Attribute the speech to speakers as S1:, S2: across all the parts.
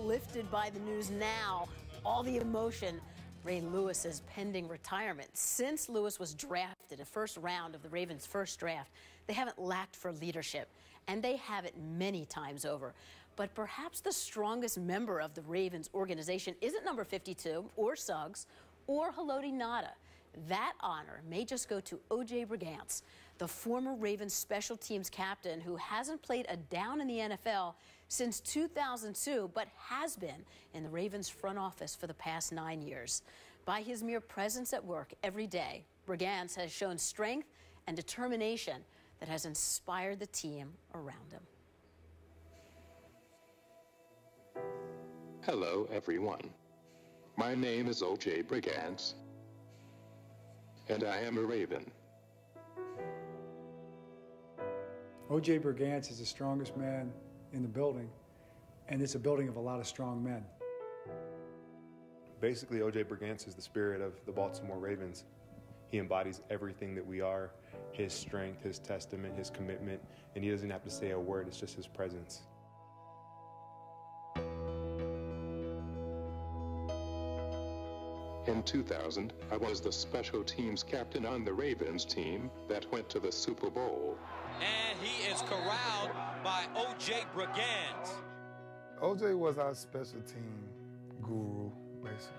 S1: lifted by the news now, all the emotion. Ray Lewis's pending retirement. Since Lewis was drafted in the first round of the Ravens' first draft, they haven't lacked for leadership, and they have it many times over. But perhaps the strongest member of the Ravens organization isn't number 52 or Suggs or Haloti Ngata. That honor may just go to OJ BRIGANCE, the former Ravens special teams captain who hasn't played a down in the NFL since 2002, but has been in the Ravens front office for the past 9 years. By his mere presence at work every day, BRIGANCE has shown strength and determination that has inspired the team around him.
S2: Hello, everyone. My name is OJ BRIGANCE, and I am a Raven.
S3: OJ BRIGANCE is the strongest man in the building, and it's a building of a lot of strong men.
S4: Basically, OJ BRIGANCE is the spirit of the Baltimore Ravens. He embodies everything that we are, his strength, his testament, his commitment, and he doesn't have to say a word, it's just his presence.
S2: In 2000, I was the special teams captain on the Ravens team that went to the Super Bowl.
S5: And he is corralled by OJ BRIGANCE.
S6: OJ was our special team guru, basically.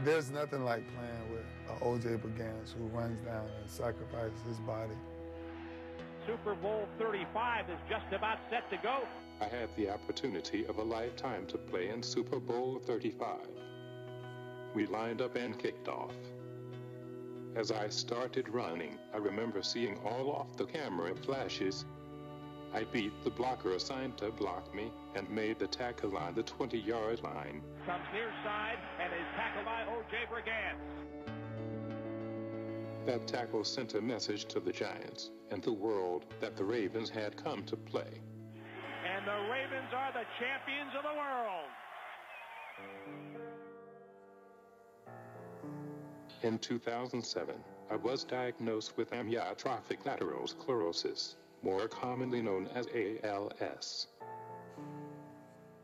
S6: There's nothing like playing with OJ BRIGANCE who runs down and sacrifices his body.
S7: Super Bowl 35 is just about set to go.
S2: I had the opportunity of a lifetime to play in Super Bowl 35. We lined up and kicked off. As I started running, I remember seeing all off the camera flashes. I beat the blocker assigned to block me and made the tackle on the 20-yard line.
S7: Comes near side and is tackled by OJ BRIGANCE.
S2: That tackle sent a message to the Giants and the world that the Ravens had come to play.
S7: And the Ravens are the champions of the world.
S2: In 2007, I was diagnosed with amyotrophic lateral sclerosis, more commonly known as ALS.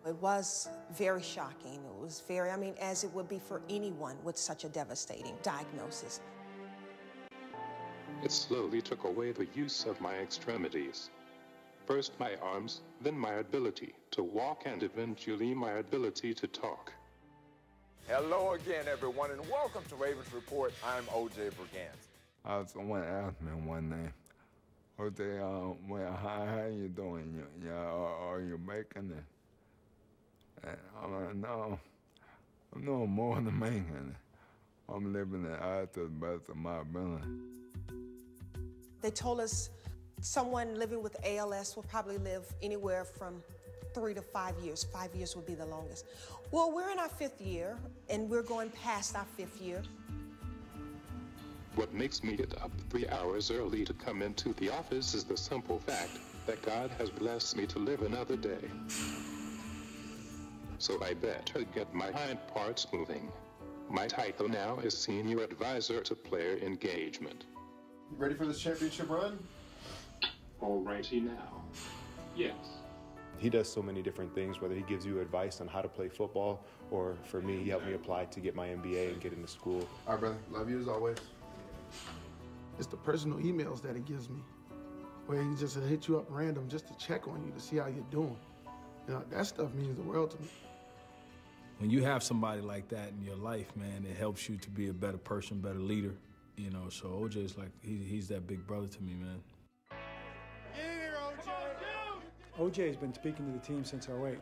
S8: It was very shocking. It was very, as it would be for anyone with such a devastating diagnosis.
S2: It slowly took away the use of my extremities. First my arms, then my ability to walk, and eventually my ability to talk.
S9: Hello again, everyone, and welcome to Ravens Report. I'm OJ BRIGANCE.
S10: Someone asked me one day, OJ, well, how you doing? Are you making it? And I'm like, no, I'm no more than making it. I'm living it out to the best of my ability.
S8: They told us someone living with ALS will probably live anywhere from 3 to 5 years. 5 years would be the longest. Well, we're in our 5th year, and we're going past our 5th year.
S2: What makes me get up 3 hours early to come into the office is the simple fact that God has blessed me to live another day. So I better get my hind parts moving. My title now is Senior Advisor to Player Engagement.
S11: You ready for this championship run?
S2: Alrighty now. Yes.
S4: He does so many different things, whether he gives you advice on how to play football, or for me, he helped me apply to get my MBA and get into school.
S11: All right, brother. Love you as always.
S6: It's the personal emails that he gives me, where he just hit you up random just to check on you to see how you're doing. You know, that stuff means the world to me.
S12: When you have somebody like that in your life, man, it helps you to be a better person, better leader. You know, so OJ's like, he's that big brother to me, man.
S3: OJ has been speaking to the team since '08,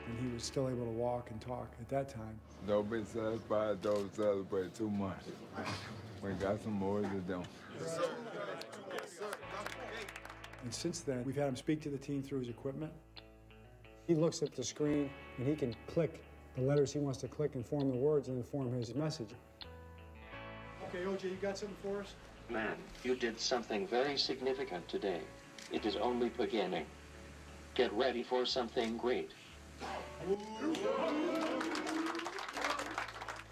S3: and he was still able to walk and talk at that time.
S10: Don't be satisfied, don't celebrate too much. We got some more to do.
S11: Yes, sir. Yes, sir.
S3: And since then, we've had him speak to the team through his equipment. He looks at the screen, and he can click the letters he wants to click and form the words and then form his message. Okay, OJ, you got something for us?
S13: Man, you did something very significant today. It is only beginning. Get ready for something great.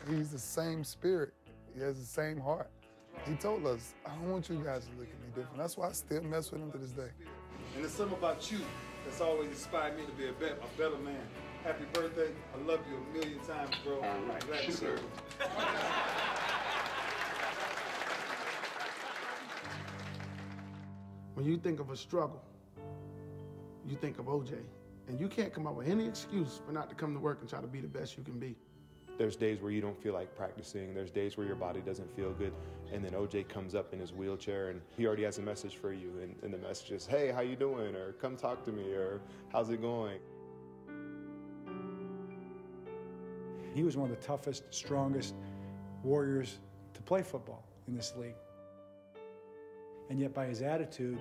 S6: He's the same spirit. He has the same heart. He told us, I don't want you guys to look at me different. That's why I still mess with him to this day.
S11: And it's something about you
S14: that's always inspired me to be a better man. Happy birthday. I love you a million times, bro.
S11: All right,
S14: glad to serve.
S15: When you think of a struggle, you think of OJ. And you can't come up with any excuse for not to come to work and try to be the best you can be.
S4: There's days where you don't feel like practicing. There's days where your body doesn't feel good. And then OJ comes up in his wheelchair and he already has a message for you. And the message is, hey, how you doing? Or come talk to me, or how's it going?
S3: He was one of the toughest, strongest warriors to play football in this league. And yet by his attitude,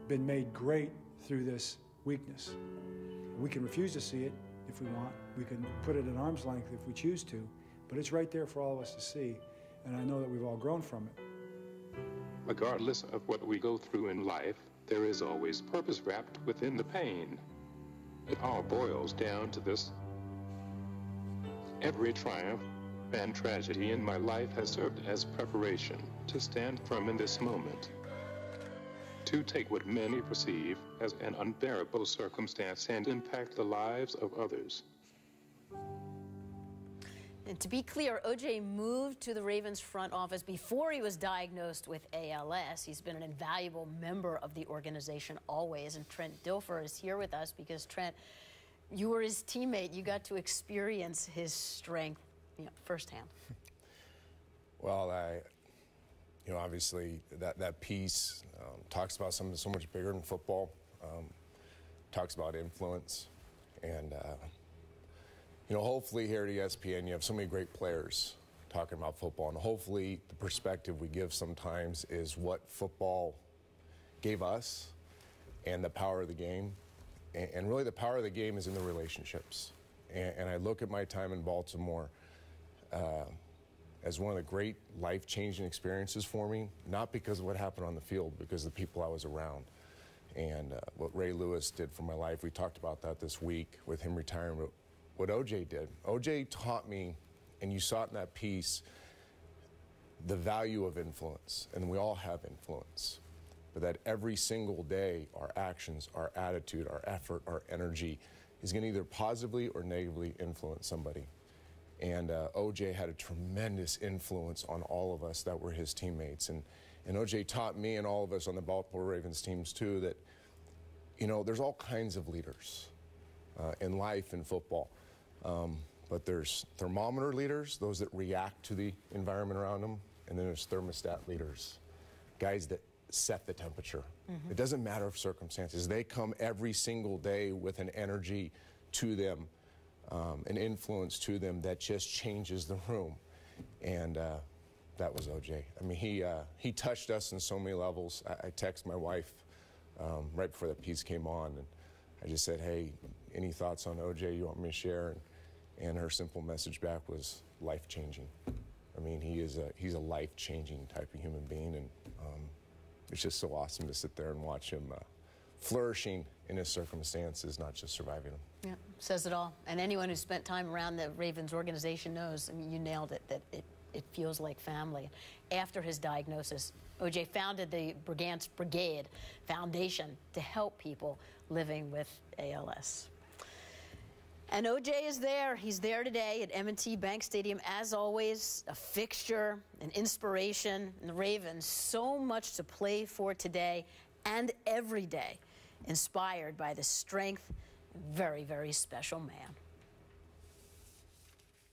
S3: been made great through this weakness. We can refuse to see it if we want. We can put it at arm's length if we choose to, but it's right there for all of us to see, and I know that we've all grown from it.
S2: Regardless of what we go through in life, there is always purpose wrapped within the pain. It all boils down to this. Every triumph and tragedy in my life has served as preparation to stand firm in this moment, to take what many perceive as an unbearable circumstance and impact the lives of others.
S1: And to be clear, OJ moved to the Ravens front office before he was diagnosed with ALS. He's been an invaluable member of the organization always. And Trent Dilfer is here with us because, Trent, you were his teammate. You got to experience his strength, firsthand.
S16: Well, obviously that piece talks about something so much bigger than football. Talks about influence, and hopefully here at ESPN you have so many great players talking about football, and hopefully the perspective we give sometimes is what football gave us and the power of the game, and really the power of the game is in the relationships. And I look at my time in Baltimore as one of the great life-changing experiences for me, not because of what happened on the field, because of the people I was around. And what Ray Lewis did for my life, we talked about that this week with him retiring. But what OJ did, OJ taught me, and you saw it in that piece, the value of influence. And we all have influence. But that every single day, our actions, our attitude, our effort, our energy is going to either positively or negatively influence somebody. And OJ had a tremendous influence on all of us that were his teammates. And OJ taught me and all of us on the Baltimore Ravens teams, too, that, there's all kinds of leaders in life and football. But there's thermometer leaders, those that react to the environment around them. And then there's thermostat leaders, guys that set the temperature. Mm-hmm. It doesn't matter of circumstances. They come every single day with an energy to them, an influence to them that just changes the room. And that was OJ. I mean, he touched us in so many levels. I texted my wife right before that piece came on, and I just said, hey, any thoughts on OJ you want me to share? And her simple message back was life-changing. I mean, he's a life-changing type of human being, and it's just so awesome to sit there and watch him flourishing in his circumstances, not just surviving them.
S1: Yeah, says it all. And anyone who spent time around the Ravens organization knows, I mean, you nailed it, that it feels like family. After his diagnosis, OJ founded the BRIGANCE Brigade Foundation to help people living with ALS. And OJ is there. He's there today at M&T Bank Stadium, as always, a fixture, an inspiration. And the Ravens, so much to play for today and every day, inspired by the strength, very, very special man.